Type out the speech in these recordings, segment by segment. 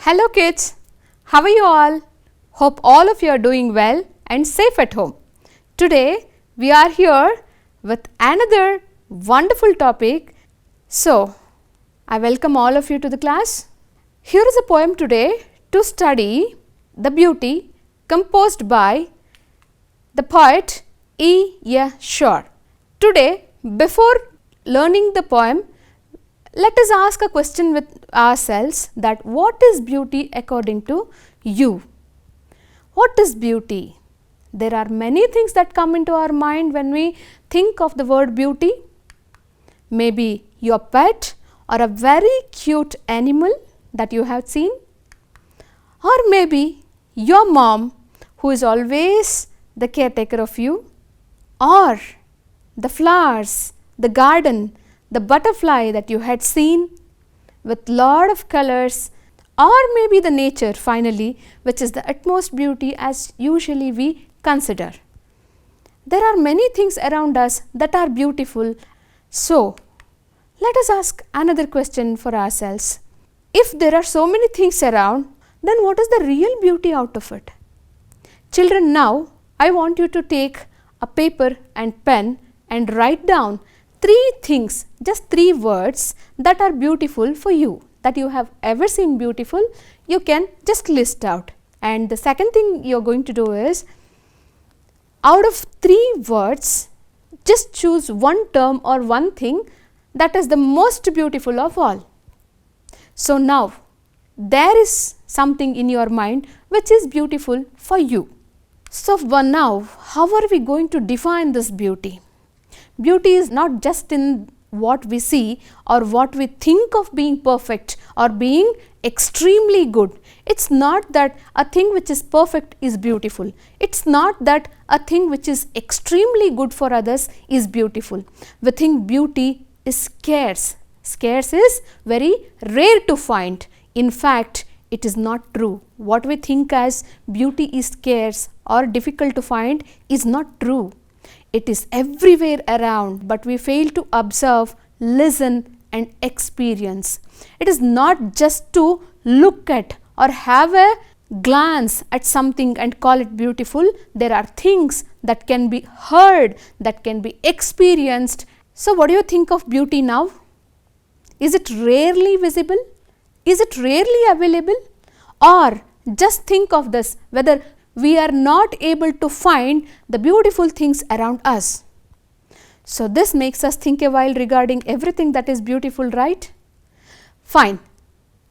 Hello kids, how are you all? Hope all of you are doing well and safe at home. Today we are here with another wonderful topic. So, I welcome all of you to the class. Here is a poem today to study the beauty composed by the poet E. Shaw. Today, before learning the poem, let us ask a question with ourselves that what is beauty according to you? What is beauty? There are many things that come into our mind when we think of the word beauty. Maybe your pet or a very cute animal that you have seen, or maybe your mom who is always the caretaker of you, or the flowers, the garden, the butterfly that you had seen with lot of colors, or maybe the nature finally, which is the utmost beauty as usually we consider. There are many things around us that are beautiful. So, let us ask another question for ourselves. If there are so many things around, then what is the real beauty out of it? Children, now I want you to take a paper and pen and write down three things, just three words that are beautiful for you, that you have ever seen beautiful. You can just list out. And the second thing you are going to do is, out of three words, just choose one term or one thing that is the most beautiful of all. So now, there is something in your mind which is beautiful for you. So now, how are we going to define this beauty? Beauty is not just in what we see or what we think of being perfect or being extremely good. It's not that a thing which is perfect is beautiful. It's not that a thing which is extremely good for others is beautiful. We think beauty is scarce. Scarce is very rare to find. In fact, it is not true. What we think as beauty is scarce or difficult to find is not true. It is everywhere around, but we fail to observe, listen and experience. It is not just to look at or have a glance at something and call it beautiful. There are things that can be heard, that can be experienced. So what do you think of beauty now? Is it rarely visible? Is it rarely available? Or just think of this, whether we are not able to find the beautiful things around us. So this makes us think a while regarding everything that is beautiful, right? Fine.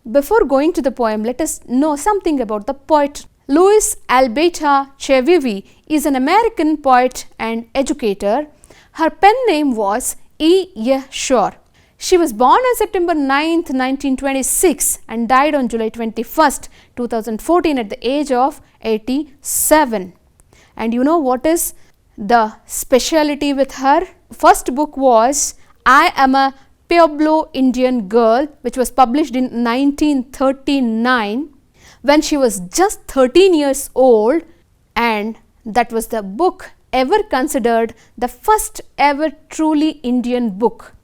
Before going to the poem, let us know something about the poet. Louise Alberta Chevivi is an American poet and educator. Her pen name was E. Shaw. She was born on September 9th, 1926 and died on July 21st, 2014 at the age of 87. And you know what is the speciality with her? First book was I Am a Pueblo Indian Girl, which was published in 1939 when she was just 13 years old, and that was the book ever considered the first ever truly Indian book.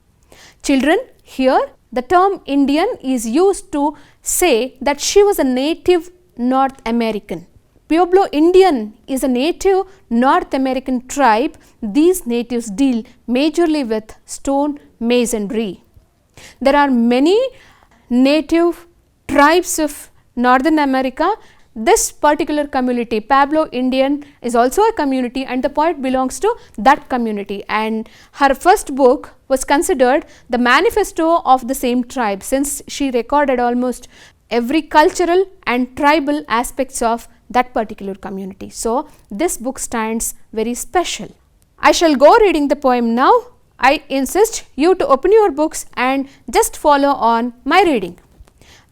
Children, here the term Indian is used to say that she was a native North American. Pueblo Indian is a native North American tribe. These natives deal majorly with stone masonry. There are many native tribes of Northern America. This particular community, Pueblo Indian, is also a community and the poet belongs to that community, and her first book was considered the manifesto of the same tribe, since she recorded almost every cultural and tribal aspects of that particular community. So this book stands very special. I shall go reading the poem now. I insist you to open your books and just follow on my reading.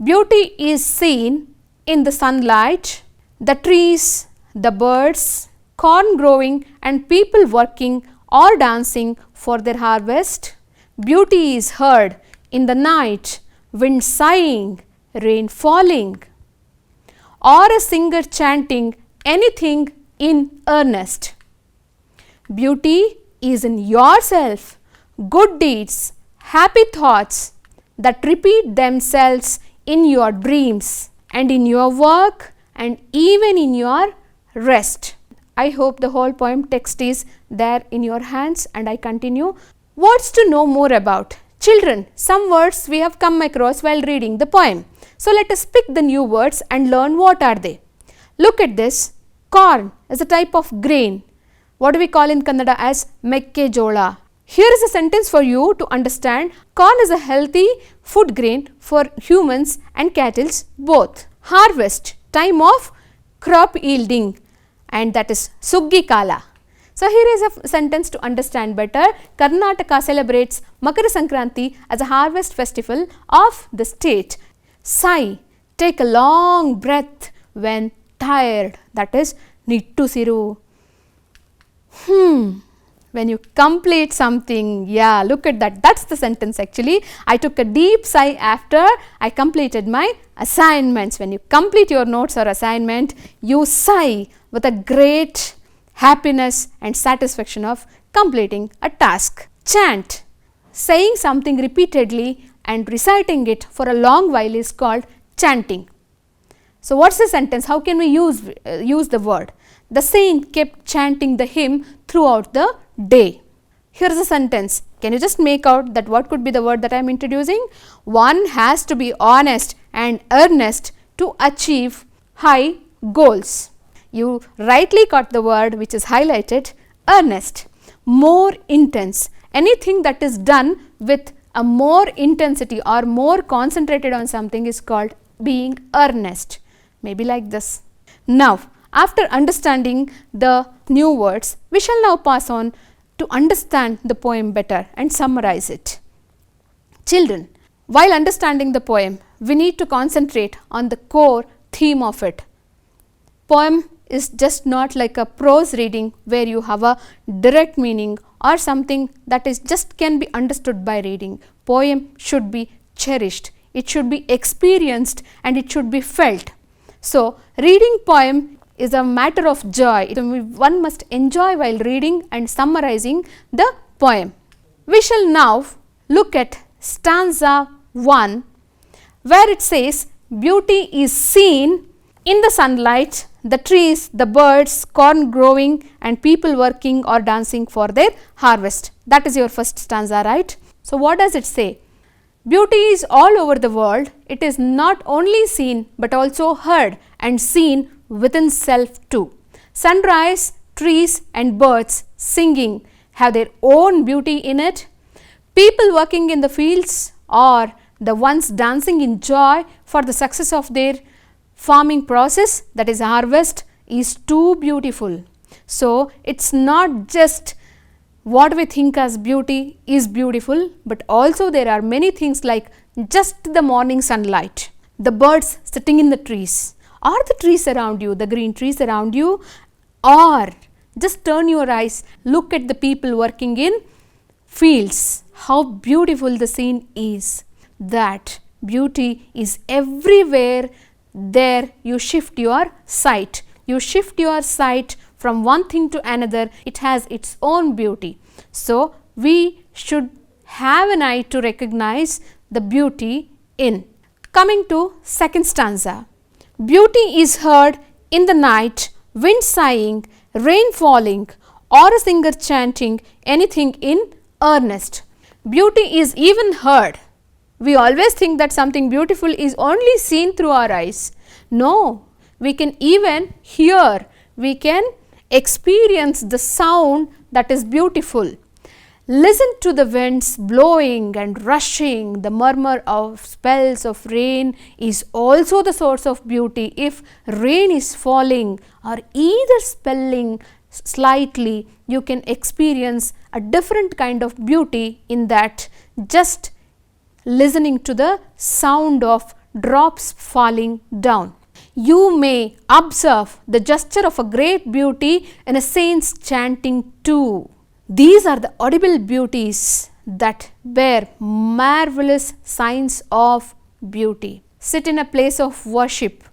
Beauty is seen in the sunlight, the trees, the birds, corn growing and people working or dancing for their harvest. Beauty is heard in the night, wind sighing, rain falling, or a singer chanting anything in earnest. Beauty is in yourself, good deeds, happy thoughts that repeat themselves in your dreams. and in your work and even in your rest. I hope the whole poem text is there in your hands, and I continue. Words to know more about. Children, some words we have come across while reading the poem. So let us pick the new words and learn what are they. Look at this. Corn is a type of grain. What do we call in Kannada as mekkejola? Here is a sentence for you to understand. Corn is a healthy food grain for humans and cattle both. Harvest, time of crop yielding, and that is Suggi Kala. So here is a sentence to understand better. Karnataka celebrates Makara Sankranti as a harvest festival of the state. Sigh, take a long breath when tired, that is Nittusiru. When you complete something, yeah, look at that, that's the sentence actually. I took a deep sigh after I completed my assignments. When you complete your notes or assignment, you sigh with a great happiness and satisfaction of completing a task. Chant, saying something repeatedly and reciting it for a long while is called chanting. So what's the sentence? How can we use the word? The saint kept chanting the hymn throughout the day. Here is a sentence. Can you just make out that what could be the word that I am introducing? One has to be honest and earnest to achieve high goals. You rightly caught the word which is highlighted, earnest. More intense. Anything that is done with a more intensity or more concentrated on something is called being earnest. Maybe like this. Now, after understanding the new words, we shall now pass on to understand the poem better and summarize it. Children, while understanding the poem, we need to concentrate on the core theme of it. Poem is just not like a prose reading where you have a direct meaning or something that is just can be understood by reading. Poem should be cherished, it should be experienced, and it should be felt. So, reading poem is a matter of joy. One must enjoy while reading and summarizing the poem. We shall now look at stanza 1, where it says, beauty is seen in the sunlight, the trees, the birds, corn growing, and people working or dancing for their harvest. That is your first stanza, right? So, what does it say? Beauty is all over the world. It is not only seen but also heard and seen within self too. Sunrise, trees and birds singing have their own beauty in it. People working in the fields or the ones dancing in joy for the success of their farming process, that is harvest, is too beautiful. So, it is not just what we think as beauty is beautiful, but also there are many things like just the morning sunlight, the birds sitting in the trees, or the trees around you, the green trees around you, or just turn your eyes, look at the people working in fields, how beautiful the scene is. That beauty is everywhere. There you shift your sight. You shift your sight from one thing to another. It has its own beauty. So, we should have an eye to recognize the beauty in. Coming to second stanza. Beauty is heard in the night, wind sighing, rain falling, or a singer chanting anything in earnest. Beauty is even heard. We always think that something beautiful is only seen through our eyes. No, we can even hear, we can experience the sound that is beautiful. Listen to the winds blowing and rushing. The murmur of spells of rain is also the source of beauty. If rain is falling or either spelling slightly, you can experience a different kind of beauty in that, just listening to the sound of drops falling down. You may observe the gesture of a great beauty in a saint's chanting too. These are the audible beauties that bear marvelous signs of beauty. Sit in a place of worship.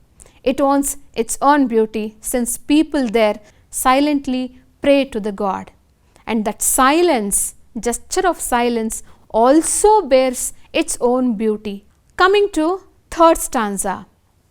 It owns its own beauty, since people there silently pray to the God. And that silence, gesture of silence, also bears its own beauty. Coming to third stanza.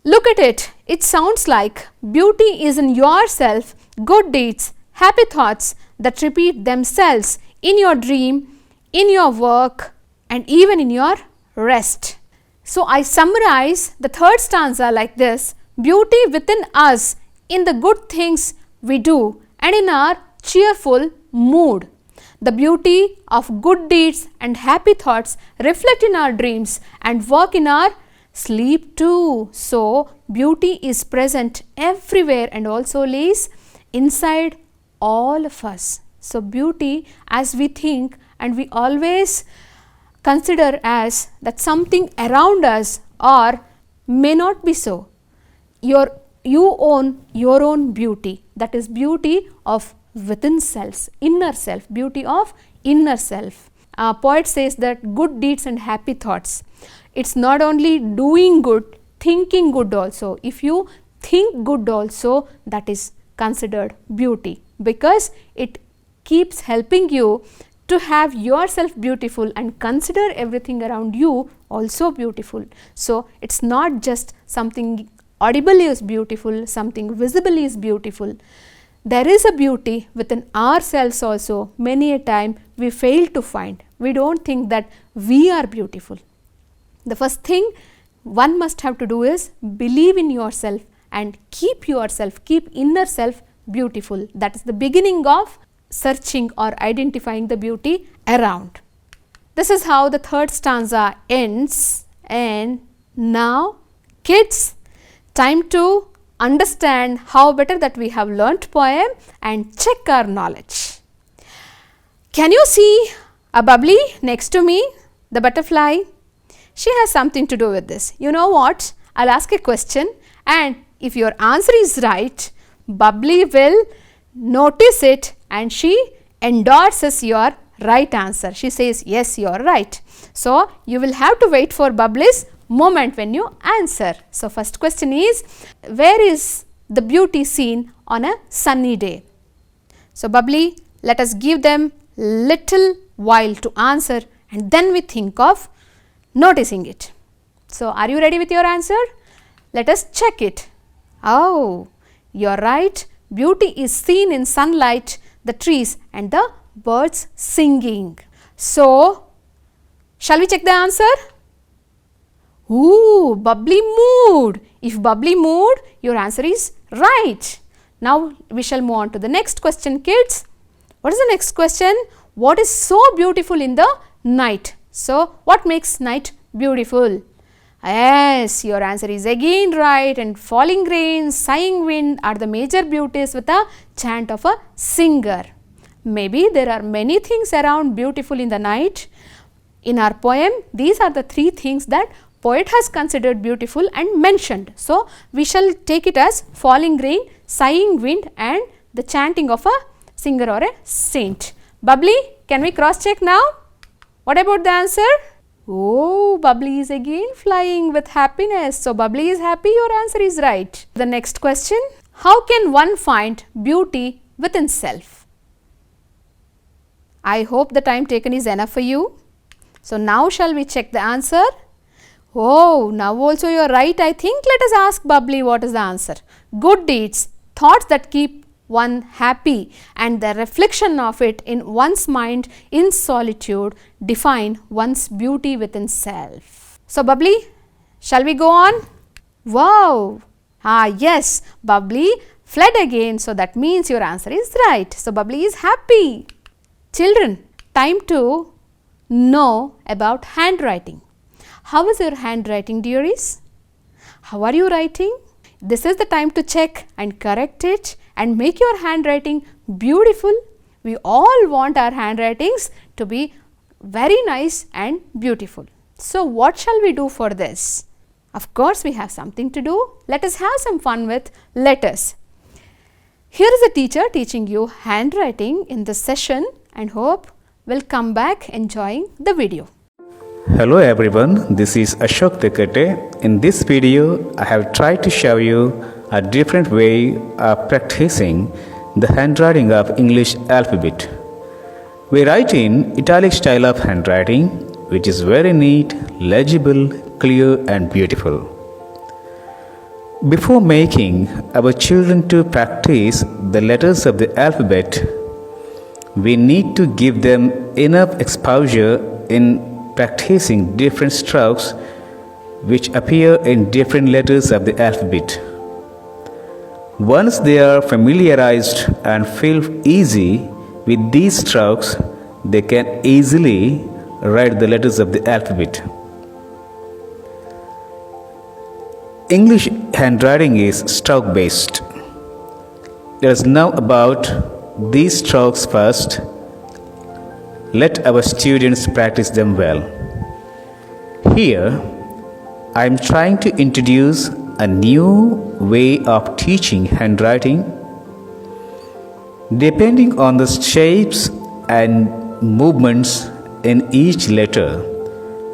Look at it. It sounds like beauty is in yourself, good deeds, happy thoughts that repeat themselves in your dream, in your work, and even in your rest. So I summarize the third stanza like this: beauty within us in the good things we do and in our cheerful mood. The beauty of good deeds and happy thoughts reflect in our dreams and work in our sleep too. So beauty is present everywhere and also lays inside all of us. So beauty, as we think and we always consider as that something around us, or may not be so. You own your own beauty, that is beauty of within self, inner self, beauty of inner self. Poet says that good deeds and happy thoughts. It's not only doing good, thinking good also. If you think good also, that is considered beauty, because it keeps helping you to have yourself beautiful and consider everything around you also beautiful. So it's not just something audible is beautiful, something visible is beautiful. There is a beauty within ourselves also. Many a time we fail to find. We don't think that we are beautiful. The first thing one must have to do is believe in yourself and keep yourself, keep inner self beautiful. That is the beginning of searching or identifying the beauty around. This is how the third stanza ends. And now, kids, time to understand how better that we have learnt poem and check our knowledge. Can you see a bubbly next to me, the butterfly? She has something to do with this. You know what? I'll ask a question, and if your answer is right, bubbly will notice it and she endorses your right answer. She says, yes, you are right. So you will have to wait for bubbly's moment when you answer. So first question is, where is the beauty seen on a sunny day? So bubbly, let us give them little while to answer and then we think of noticing it. So are you ready with your answer? Let us check it. Oh, you are right. Beauty is seen in sunlight, the trees and the birds singing. So shall we check the answer? Ooh, bubbly mood. If bubbly mood, your answer is right. Now we shall move on to the next question, kids. What is the next question? What is so beautiful in the night? So what makes night beautiful? Yes, your answer is again right, and falling rain, sighing wind are the major beauties with a chant of a singer. Maybe there are many things around beautiful in the night. In our poem, these are the three things that poet has considered beautiful and mentioned. So we shall take it as falling rain, sighing wind and the chanting of a singer or a saint. Bubbly, can we cross check now? What about the answer? Oh, bubbly is again flying with happiness. So bubbly is happy, your answer is right. The next question, how can one find beauty within self? I hope the time taken is enough for you. So now shall we check the answer? Oh, now also you are right. I think let us ask bubbly what is the answer. Good deeds, thoughts that keep one happy and the reflection of it in one's mind in solitude define one's beauty within self. So bubbly, shall we go on? Wow! Yes, bubbly fled again, so that means your answer is right. So bubbly is happy. Children, time to know about handwriting. How is your handwriting, dearies? How are you writing? This is the time to check and correct it and make your handwriting beautiful. We all want our handwritings to be very nice and beautiful. So what shall we do for this? Of course, we have something to do. Let us have some fun with letters. Here is a teacher teaching you handwriting in this session, and hope will come back enjoying the video. Hello everyone, this is Ashok Tekate. In this video, I have tried to show you a different way of practicing the handwriting of English alphabet. We write in italic style of handwriting, which is very neat, legible, clear and beautiful. Before making our children to practice the letters of the alphabet, we need to give them enough exposure in practicing different strokes which appear in different letters of the alphabet. Once they are familiarized and feel easy with these strokes, they can easily write the letters of the alphabet. English handwriting is stroke based. Let us know about these strokes first. Let our students practice them well. Here, I am trying to introduce a new way of teaching handwriting. Depending on the shapes and movements in each letter,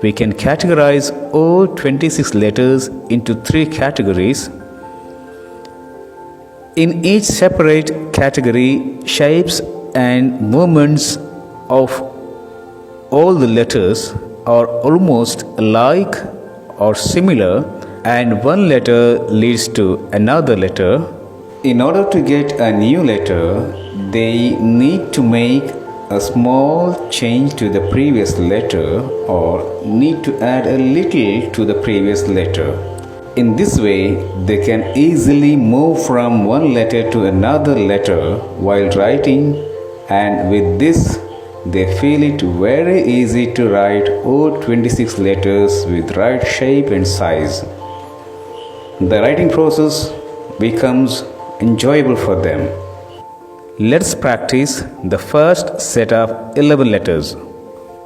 we can categorize all 26 letters into 3 categories. In each separate category, shapes and movements of all the letters are almost alike or similar, and one letter leads to another letter. In order to get a new letter, they need to make a small change to the previous letter or need to add a little to the previous letter. In this way, they can easily move from one letter to another letter while writing, and with this, they feel it very easy to write all 26 letters with right shape and size. The writing process becomes enjoyable for them. Let's practice the first set of 11 letters.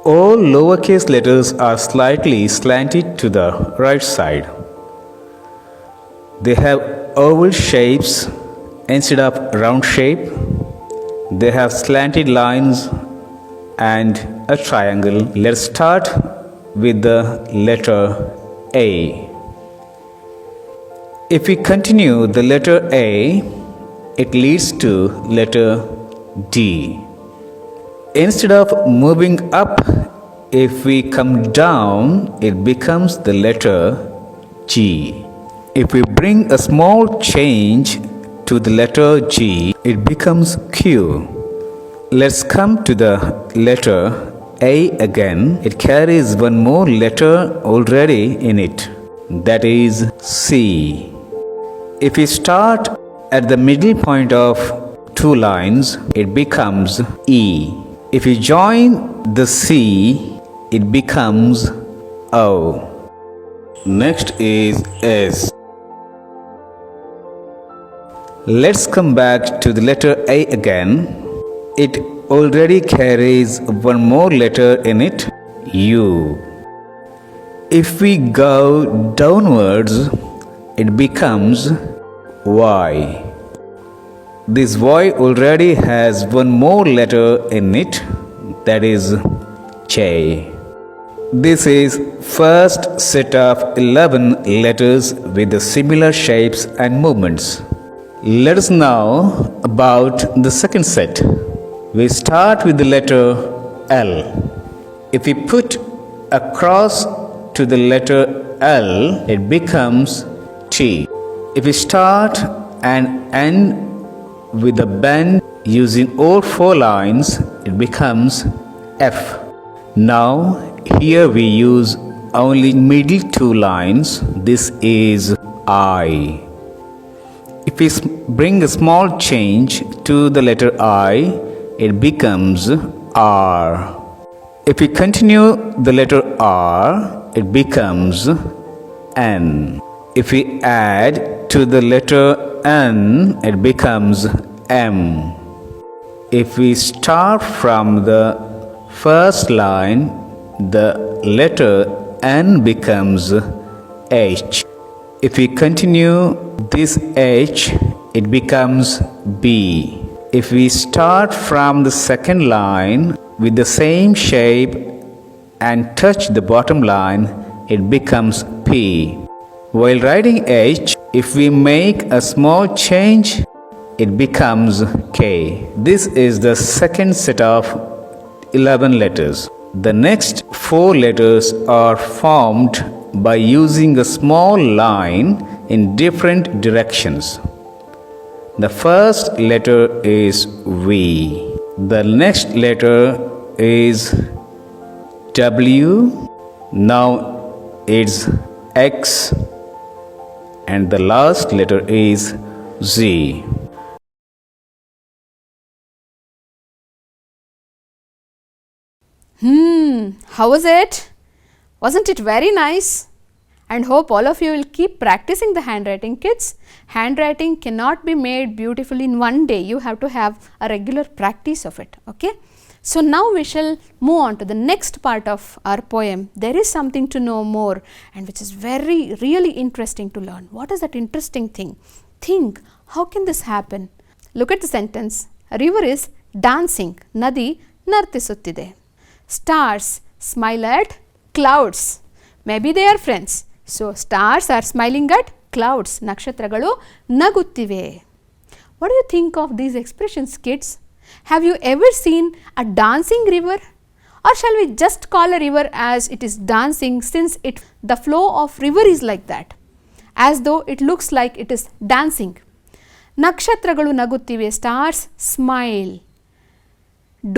All lowercase letters are slightly slanted to the right side. They have oval shapes instead of round shape. They have slanted lines and a triangle. Let's start with the letter A. If we continue the letter A, it leads to letter D. Instead of moving up, if we come down, it becomes the letter G. If we bring a small change to the letter G, it becomes Q. Let's come to the letter A again. It carries one more letter already in it, that is C. If we start at the middle point of 2 lines, it becomes E. If we join the C, it becomes O. Next is S. Let's come back to the letter A again. It already carries one more letter in it, U. If we go downwards, it becomes Y. This Y already has one more letter in it, that is J. This is first set of 11 letters with the similar shapes and movements. Let us know about the second set. We start with the letter L. If we put a cross to the letter L, it becomes T. If we start and end with a bend using all 4 lines, it becomes F. Now, here we use only middle 2 lines. This is I. If we bring a small change to the letter I, it becomes R. If we continue the letter R, it becomes N. If we add to the letter N, it becomes M. If we start from the first line, the letter N becomes H. If we continue this H, it becomes B. If we start from the second line with the same shape and touch the bottom line, it becomes P. While writing H, if we make a small change, it becomes K. This is the second set of 11 letters. The next 4 letters are formed by using a small line in different directions. The first letter is V. The next letter is W. Now it's X. And the last letter is Z. How was it? Wasn't it very nice? And hope all of you will keep practicing the handwriting, kids. Handwriting cannot be made beautiful in one day. You have to have a regular practice of it. Okay. So now we shall move on to the next part of our poem. There is something to know more and which is really interesting to learn. What is that interesting thing? Think, how can this happen? Look at the sentence. A river is dancing. Nadi nartisuttide. Stars smile at clouds. Maybe they are friends. So stars are smiling at clouds. Nakshatragalu naguttive. What do you think of these expressions, kids? Have you ever seen a dancing river? Or shall we just call a river as it is dancing, since the flow of river is like that, as though it looks like it is dancing. Nakshatragalu naguttive. Stars smile.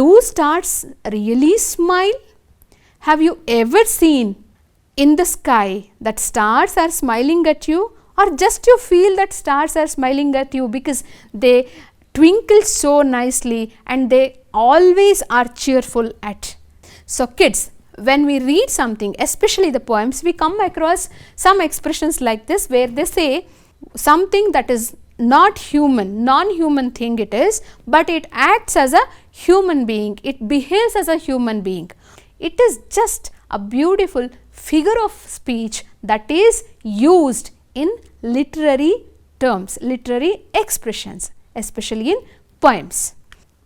Do stars really smile? Have you ever seen in the sky that stars are smiling at you, or just you feel that stars are smiling at you because they twinkle so nicely and they always are cheerful at? So kids, when we read something, especially the poems, we come across some expressions like this where they say something that is not human, non-human thing it is, but it acts as a human being, it behaves as a human being. It is just a beautiful figure of speech that is used in literary terms, literary expressions, especially in poems.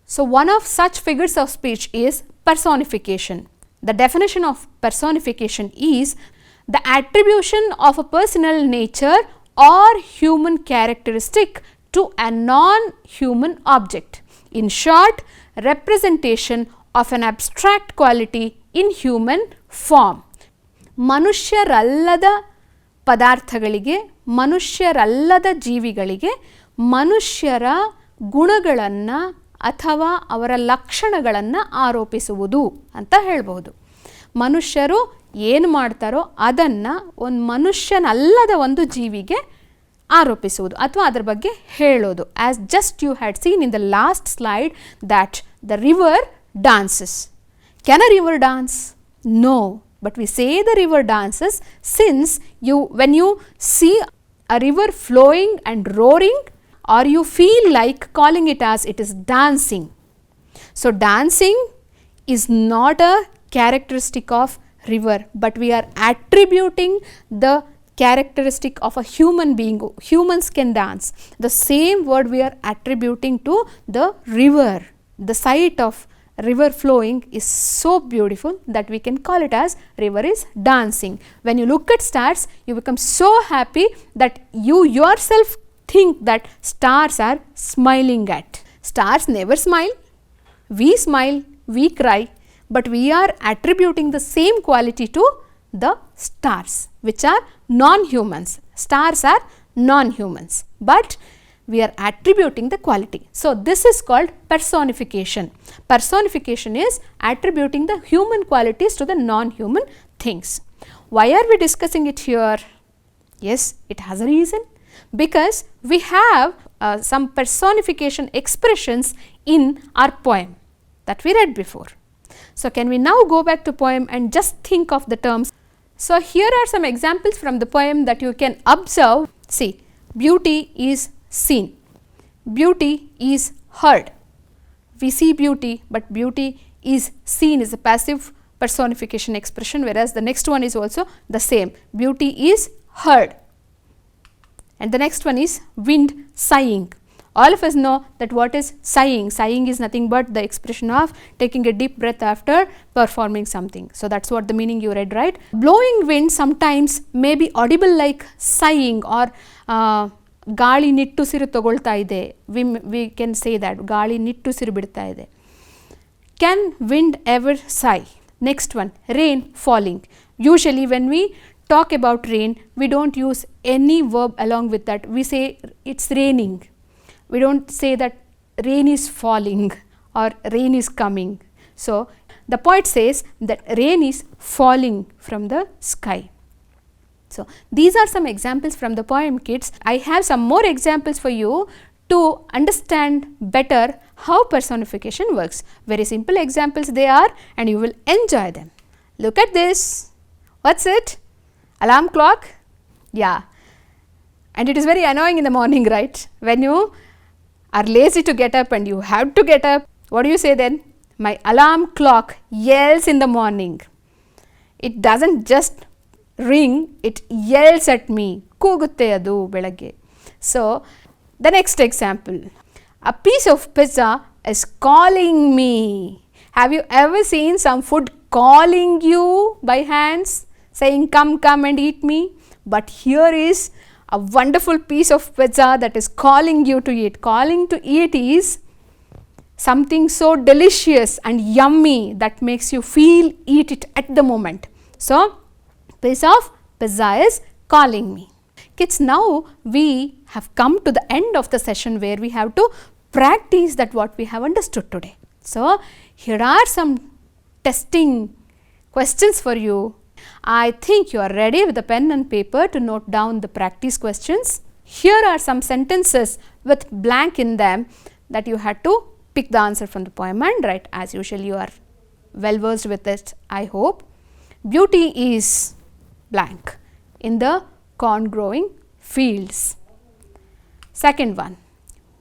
So one of such figures of speech is personification. The definition of personification is the attribution of a personal nature or human characteristic to a non-human object. In short, representation of an abstract quality in human form. ಮನುಷ್ಯರಲ್ಲದ ಪದಾರ್ಥಗಳಿಗೆ, ಮನುಷ್ಯರಲ್ಲದ ಜೀವಿಗಳಿಗೆ ಮನುಷ್ಯರ ಗುಣಗಳನ್ನು ಅಥವಾ ಅವರ ಲಕ್ಷಣಗಳನ್ನು ಆರೋಪಿಸುವುದು ಅಂತ ಹೇಳಬಹುದು. ಮನುಷ್ಯರು ಏನು ಮಾಡ್ತಾರೋ ಅದನ್ನು ಒಂದು ಮನುಷ್ಯನಲ್ಲದ ಒಂದು ಜೀವಿಗೆ ಆರೋಪಿಸುವುದು ಅಥವಾ ಅದರ ಬಗ್ಗೆ ಹೇಳೋದು. As just you had seen in the last slide that the river dances. Can a river dance? No, but we say the river dances since when you see a river flowing and roaring, or you feel like calling it as it is dancing. So dancing is not a characteristic of river, but we are attributing the characteristic of a human being. Humans can dance. The same word we are attributing to the river. The sight of river flowing is so beautiful that we can call it as river is dancing. When you look at stars, you become so happy that you yourself think that stars are smiling at. Stars never smile. We smile, we cry, but we are attributing the same quality to the stars, which are non-humans. Stars are non-humans, but we are attributing the quality. So this is called personification. Personification is attributing the human qualities to the non-human things. Why are we discussing it here? Yes, it has a reason. Because we have some personification expressions in our poem that we read before. So can we now go back to poem and just think of the terms? So here are some examples from the poem that you can observe. See, beauty is seen, beauty is heard. We see beauty, but beauty is seen is a passive personification expression, whereas the next one is also the same. Beauty is heard. And the next one is wind sighing. All of us know that what is sighing. Sighing is nothing but the expression of taking a deep breath after performing something. So that's what the meaning you read, right? Blowing wind sometimes may be audible like sighing, or ಗಾಳಿ ನಿಟ್ಟುಸಿರು ತಗೊಳ್ತಾ ಇದೆ. We can say that ಗಾಳಿ ನಿಟ್ಟುಸಿರು ಬಿಡ್ತಾ ಇದೆ. Can wind ever ಸೈ? Next one, rain falling. Usually when we talk about rain, we don't use any verb along with that. We say it's raining. We don't say that rain is falling or rain is coming. So, the poet says that rain is falling from the sky. So, these are some examples from the poem, kids. I have some more examples for you to understand better how personification works. Very simple examples they are, and you will enjoy them. Look at this. What's it? Alarm clock? Yeah. And it is very annoying in the morning, right? When you are lazy to get up and you have to get up, what do you say then? My alarm clock yells in the morning. It doesn't just ring, it yells at me. Koogutte adu belagge. So, the next example. A piece of pizza is calling me. Have you ever seen some food calling you by hands, saying come, come and eat me? But here is a wonderful piece of pizza that is calling you to eat. Calling to eat is something so delicious and yummy that makes you feel eat it at the moment. So, piece of pizza is calling me. Kids, now we have come to the end of the session where we have to practice that what we have understood today. So, here are some testing questions for you. I think you are ready with the pen and paper to note down the practice questions. Here are some sentences with blank in them that you had to pick the answer from the poem and write. As usual, you are well versed with it, I hope. Beauty is blank in the corn growing fields. Second one,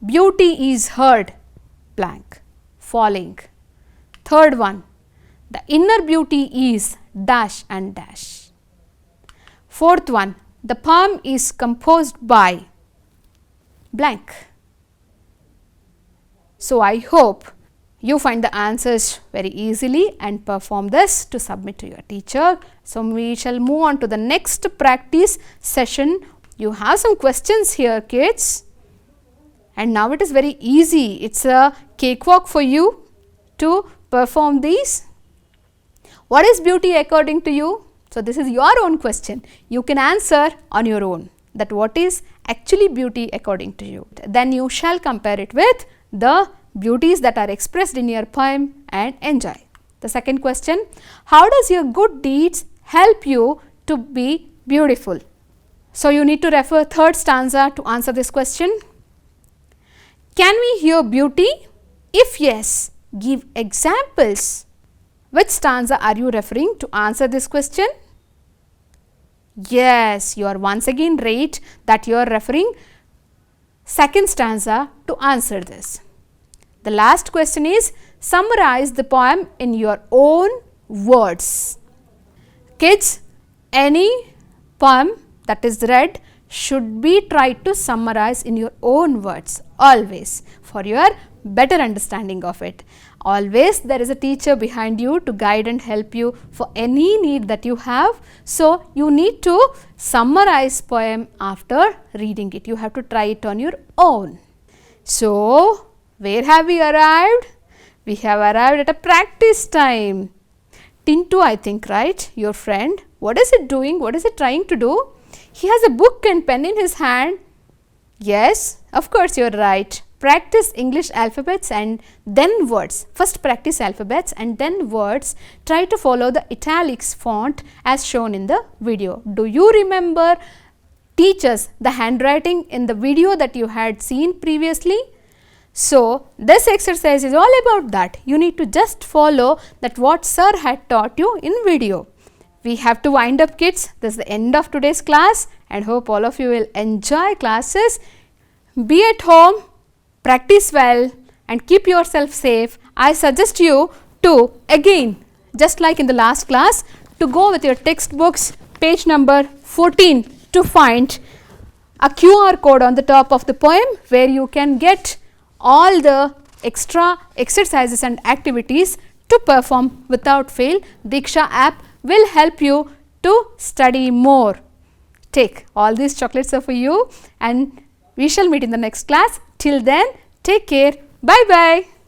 beauty is heard blank, falling. Third one, the inner beauty is dash and dash. Fourth one, the poem is composed by blank. So, I hope you find the answers very easily and perform this to submit to your teacher. So, we shall move on to the next practice session. You have some questions here, kids, and now it is very easy. It's a cakewalk for you to perform these. What is beauty according to you? So, this is your own question. You can answer on your own that what is actually beauty according to you. Then you shall compare it with the beauties that are expressed in your poem and enjoy. The second question, how does your good deeds help you to be beautiful? So, you need to refer third stanza to answer this question. Can we hear beauty? If yes, give examples. Which stanza are you referring to answer this question? Yes, you are once again right that you are referring second stanza to answer this. The last question is, summarize the poem in your own words. Kids, any poem that is read should be tried to summarize in your own words always for your better understanding of it. Always there is a teacher behind you to guide and help you for any need that you have. So, you need to summarize poem after reading it. You have to try it on your own. So, where have we arrived? We have arrived at a practice time. Tintu, I think, right? Your friend. What is it doing? What is it trying to do? He has a book and pen in his hand. Yes, of course you are right. Practice English alphabets and then words. First practice alphabets and then words. Try to follow the italics font as shown in the video. Do you remember, teachers, the handwriting in the video that you had seen previously? So, this exercise is all about that. You need to just follow that what sir had taught you in video. We have to wind up, kids. This is the end of today's class and hope all of you will enjoy classes. Be at home, practice well and keep yourself safe. I suggest you to again, just like in the last class, to go with your textbooks, page number 14, to find a QR code on the top of the poem where you can get all the extra exercises and activities to perform without fail. Diksha app will help you to study more. Take, all these chocolates are for you and we shall meet in the next class. Till then, take care. Bye bye.